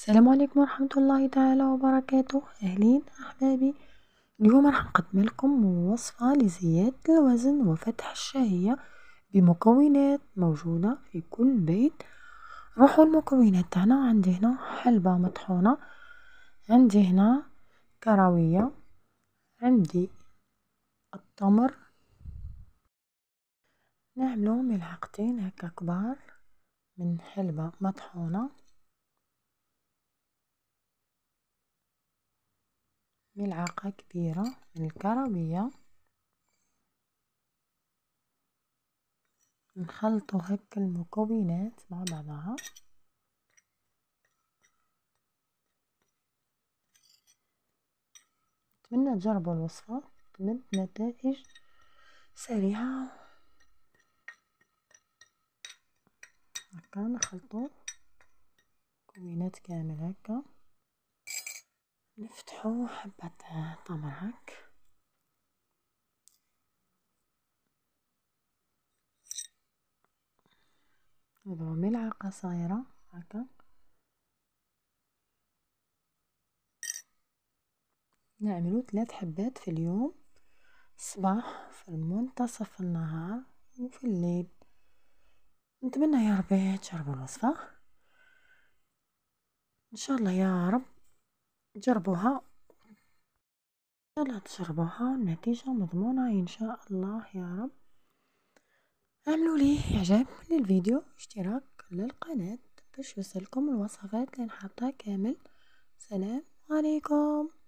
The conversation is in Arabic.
السلام عليكم ورحمة الله تعالى وبركاته. أهلين أحبابي، اليوم راح نقدم لكم وصفة لزيادة الوزن وفتح الشهية بمكونات موجودة في كل بيت. روحوا المكونات تاعنا. عندي هنا حلبة مطحونة، عندي هنا كروية، عندي التمر. نعملو ملعقتين هكا كبار من حلبة مطحونة، ملعقة كبيرة من الكروية. نخلطوا هكا المكونات مع بعضها. أتمنى تجربوا الوصفة، تمت نتائج سريعة. هكا نخلطوا المكونات كامل هكا، نفتحوا حبة تمر هك، نضربوا ملعقة صغيرة هكا. نعملوا 3 حبات في اليوم، الصباح في منتصف النهار وفي الليل. نتمنى يا ربي تجربوا الوصفة ان شاء الله يا رب. جربوها ان شاء الله، تجربوها والنتيجة مضمونة ان شاء الله يا رب. اعملوا لي اعجاب للفيديو، اشتراك للقناة باش يوصلكم الوصفات اللي نحطها كامل. سلام عليكم.